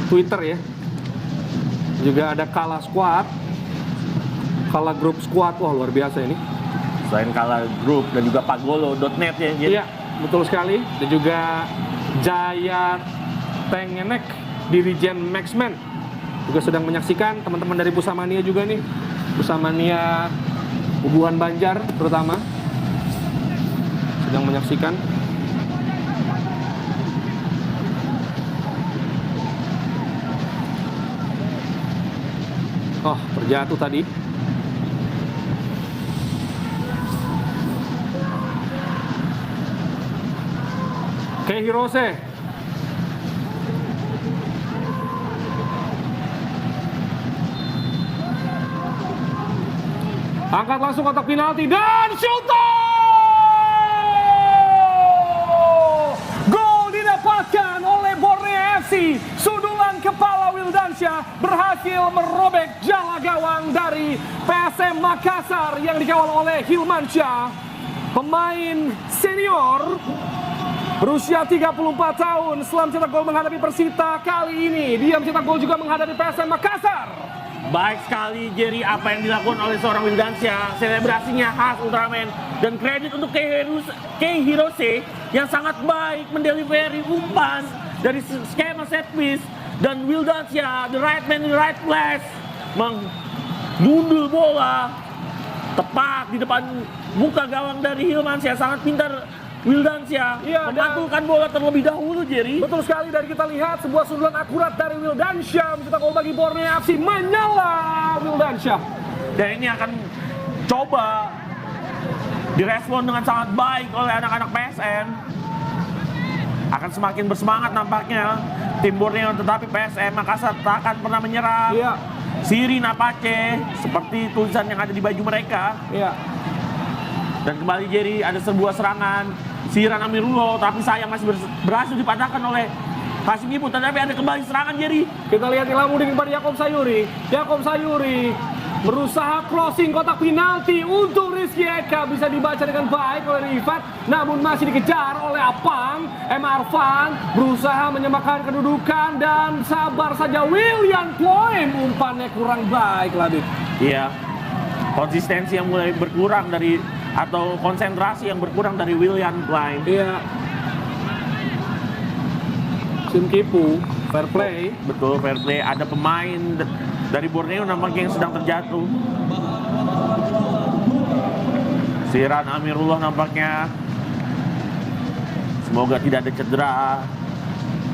Twitter ya. Juga ada Kala Squad. Kala Group Squad. Wah, luar biasa ini. Selain Kala Group dan juga pagolo.net ya. Jadi Iya, betul sekali. Dan juga Jaya Tengenek, Dirijen Maxman juga sedang menyaksikan. Teman-teman dari Pusamania juga nih. Pusamania Ubuhan Banjar terutama sedang menyaksikan. Oh, terjatuh tadi. Kei Hirose. Angkat langsung kotak penalti dan Shuto! Gol didapatkan oleh Borneo FC. Sundulan kepala Wildansyah berhasil merobek jala gawang dari PSM Makassar yang dikawal oleh Hilmansyah. Pemain senior berusia 34 tahun setelah mencetak gol menghadapi Persita kali ini. Dia mencetak gol juga menghadapi PSM Makassar. baik sekali Jerry apa yang dilakukan oleh seorang Wildansyah. Selebrasinya khas Ultraman. Dan kredit untuk Kei Hirose yang sangat baik mendelivery umpan dari skema set piece, dan Wildansya, the right man in the right place, menggundul bola tepat di depan muka gawang dari Hilmansyah. Sangat pintar Wildansya memantulkan bola terlebih dahulu, Jerry. Betul sekali, dari kita lihat sebuah sundulan akurat dari Wildansya mencetak gol bagi Borneo FC. Menyala Wildansya. Dan ini akan coba direspon dengan sangat baik oleh anak-anak PSM. Akan semakin bersemangat nampaknya tim Borneo, tetapi PSM Makassar tak akan pernah menyerah. Iya. Siri Napace, seperti tulisan yang ada di baju mereka. Iya. Dan kembali Jerry, ada sebuah serangan Siran Amirullah, tapi sayang masih berhasil dipatahkan oleh Kasim Iput. Tetapi ada kembali serangan, Jerry. Kita lihat Ilamudin kepada Yakob Sayuri. Yakob Sayuri berusaha crossing kotak penalti untuk Rizky Eka. Bisa dibaca dengan baik oleh Rifat, namun masih dikejar oleh Apang. M. Arfan berusaha menyamakan kedudukan, dan sabar saja William Ploem. Umpannya kurang baik, Labib. Iya, konsistensi yang mulai berkurang dari, atau konsentrasi yang berkurang dari William Ploem. Iya. Sim Kipu, fair play. Betul, fair play. Ada pemain dari Borneo nampaknya yang sedang terjatuh. Siran Amirullah nampaknya, semoga tidak ada cedera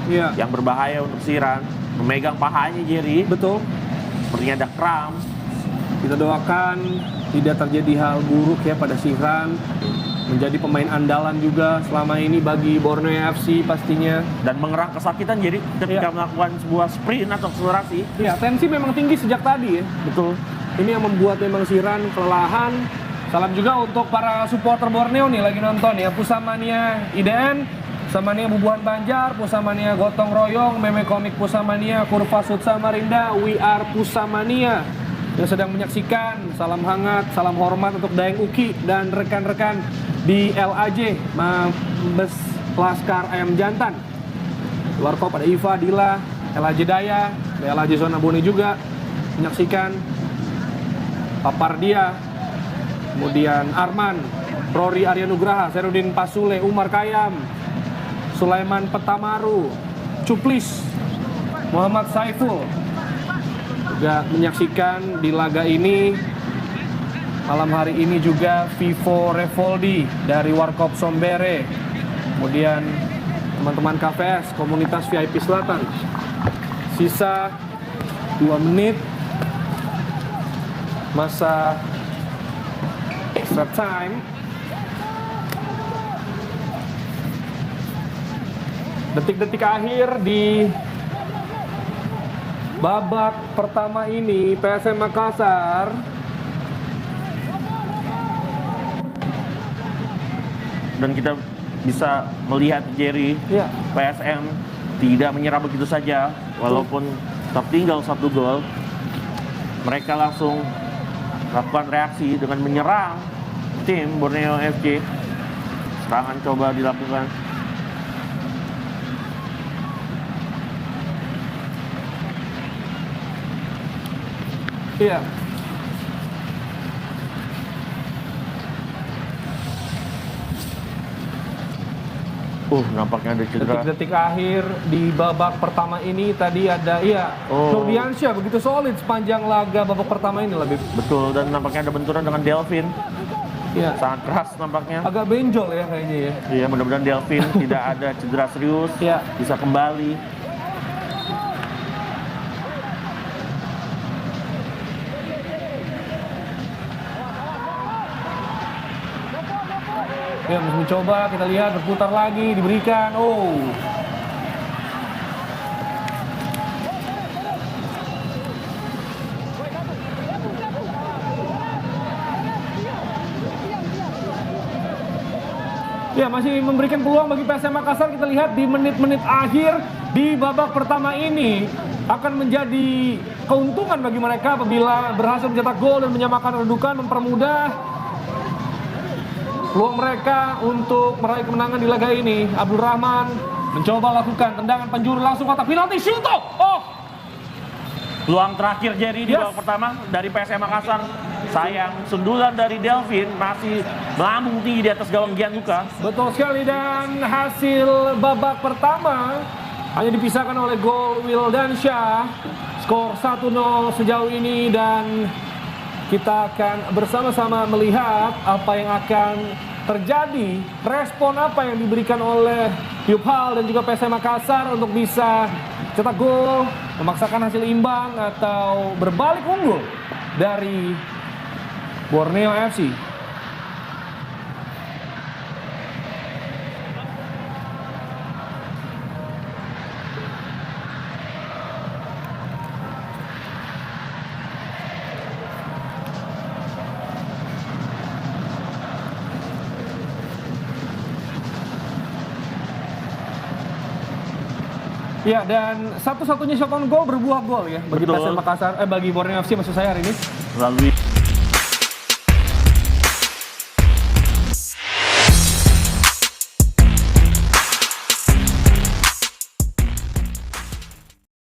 Iya. yang berbahaya untuk Siran. Memegang pahanya, Jerry. Betul. Sepertinya ada kram. Kita doakan tidak terjadi hal buruk ya pada Siran. Menjadi pemain andalan juga selama ini bagi Borneo FC pastinya. Dan mengerang kesakitan jadi ketika melakukan sebuah sprint atau akselerasi. Ya, tensi memang tinggi sejak tadi ya. Betul. Ini yang membuat memang Siran kelelahan. Salam juga untuk para supporter Borneo nih lagi nonton ya. Pusamania IDN, Pusamania Bubuhan Banjar, Pusamania Gotong Royong, Meme Komik Pusamania, Kurva Sud Samarinda, We Are Pusamania yang sedang menyaksikan. Salam hangat, salam hormat untuk Daeng Uki dan rekan-rekan di LAJ Mabes Laskar Ayam Jantan. Warkop ada Iva, Dila, LAJ Daya, LAJ Zona Bone juga menyaksikan. Papardia, kemudian Arman, Rory Arya Nugraha, Serudin Pasule, Umar Kayam, Sulaiman Petamaru, Cuplis, Muhammad Saiful juga menyaksikan di laga ini. Malam hari ini juga Vivo Revoldi dari Warkop Sombere. Kemudian teman-teman KVS, komunitas VIP Selatan. Sisa 2 menit masa extra time. Detik-detik akhir di babak pertama ini PSM Makassar Dan kita bisa melihat, Jerry, PSM tidak menyerah begitu saja. Walaupun tertinggal 1 gol, mereka langsung melakukan reaksi dengan menyerang tim Borneo FC. Serangan coba dilakukan. Iya. Nampaknya ada cedera. Detik-detik akhir di babak pertama ini tadi ada Nurdiansyah begitu solid sepanjang laga babak pertama ini lebih. Betul, dan nampaknya ada benturan dengan Delvin. Iya. Sangat keras nampaknya. Agak benjol ya kayaknya ya. Iya, mudah-mudahan Delvin tidak ada cedera serius. Iya. Bisa kembali. Ya, masih mencoba, kita lihat berputar lagi, diberikan. Ya, masih memberikan peluang bagi PSM Makassar. Kita lihat di menit-menit akhir di babak pertama ini akan menjadi keuntungan bagi mereka apabila berhasil mencetak gol dan menyamakan kedudukan, mempermudah peluang mereka untuk meraih kemenangan di laga ini. Abdul Rahman mencoba lakukan tendangan penjuru langsung kotak penalti, Syuto. Peluang terakhir, Jerry, di babak pertama dari PSM Makassar. Sayang, sundulan dari Delvin masih melambung tinggi di atas gawang Gianluca. Betul sekali, dan hasil babak pertama hanya dipisahkan oleh gol Wildansyah. Skor 1-0 sejauh ini, dan kita akan bersama-sama melihat apa yang akan terjadi, respon apa yang diberikan oleh Yubhal dan juga PSM Makassar untuk bisa cetak gol, memaksakan hasil imbang atau berbalik unggul dari Borneo FC. Ya, dan satu-satunya shot on goal berbuah gol ya bagi Betul. PSM Makassar, bagi Borneo FC maksud saya hari ini. Lalu